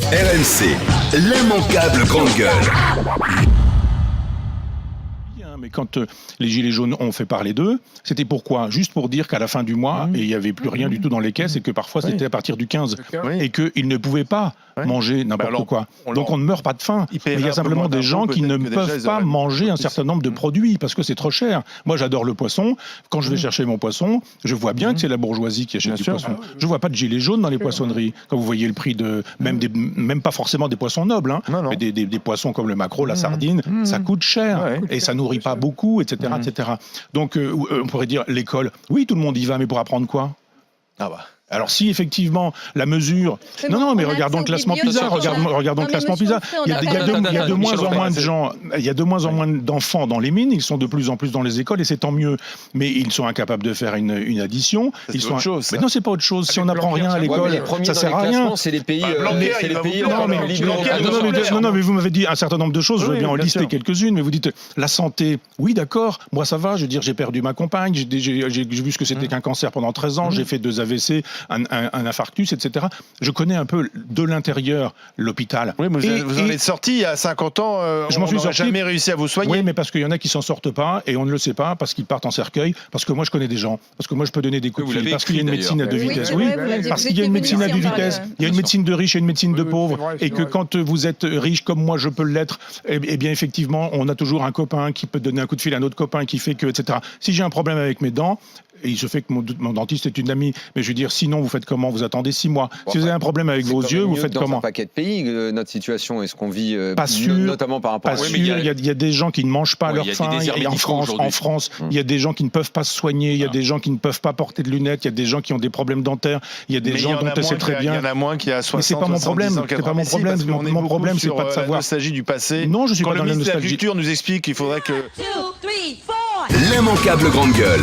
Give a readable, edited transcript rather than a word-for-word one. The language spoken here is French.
RMC, l'immanquable grande gueule. Mais quand les Gilets jaunes ont fait parler d'eux, c'était pourquoi ? Juste pour dire qu'à la fin du mois, il n'y avait plus rien du tout dans les caisses et que parfois c'était à partir du 15 et qu'ils ne pouvaient pas manger n'importe quoi. Donc on ne meurt pas de faim. Mais il y a simplement des gens qui ne peuvent pas manger un certain nombre de produits parce que c'est trop cher. Moi j'adore le poisson. Quand je vais chercher mon poisson, je vois bien que c'est la bourgeoisie qui achète du poisson. Je ne vois pas de gilets jaunes dans les poissonneries. Quand vous voyez le prix de même pas forcément des poissons nobles, mais des poissons comme le maquereau, la sardine, ça coûte cher et ça nourrit pas beaucoup, etc., etc. Donc, on pourrait dire l'école. Oui, tout le monde y va, mais pour apprendre quoi ? Alors si effectivement la mesure... Non, mais regardons le classement PISA, regardons le classement PISA. Il y a de moins en moins de gens, il y a de moins en moins d'enfants dans les mines, ils sont de plus en plus dans les écoles et c'est tant mieux. Mais ils sont incapables de faire une addition. C'est autre chose. Mais non, c'est pas autre chose. Si on n'apprend rien à l'école, ça sert à rien. C'est les pays... Non, mais vous m'avez dit un certain nombre de choses, je veux bien en lister quelques-unes, mais vous dites la santé, oui d'accord, moi ça va, je veux dire j'ai perdu ma compagne, j'ai vu ce que c'était qu'un cancer pendant 13 ans, j'ai fait 2 AVC, un infarctus, etc. Je connais un peu de l'intérieur l'hôpital. Oui, mais vous en êtes sorti il y a 50 ans, je m'en suis sorti. Jamais réussi à vous soigner. Oui, mais parce qu'il y en a qui s'en sortent pas et on ne le sait pas parce qu'ils partent en cercueil, parce que moi je connais des gens, parce que moi je peux donner des coups de fil, parce qu'il y a une médecine à 2 vitesses. Oui, parce qu'il y a une médecine à 2 vitesses. Il y a une médecine de riches et une médecine de pauvres et que quand vous êtes riche comme moi je peux l'être, eh bien effectivement on a toujours un copain qui peut donner un coup de fil à un autre copain qui fait que, etc. Si j'ai un problème avec mes dents, et il se fait que mon dentiste est une amie. Mais je veux dire, sinon, vous faites comment ? Vous attendez 6 mois. Si vous avez un problème avec vos yeux, vous faites comment ? Dans un paquet de pays, notre situation, est-ce qu'on vit pas sûr, notamment par rapport à... Il y a des gens qui ne mangent pas leur faim. En France, il y a des gens qui ne peuvent pas se soigner. Il y a des gens qui ne peuvent pas porter de lunettes. Il y a des gens qui ont des problèmes dentaires. Il y a des gens dont c'est très bien. Il y en a moins qui a 60, mais c'est pas mon problème. C'est pas mon problème. Mon problème, c'est pas de savoir. Il s'agit du passé. Non, je suis pas dans la nostalgie. Le ministre de la Culture nous explique qu'il faudrait que... L'immanquable grande gueule.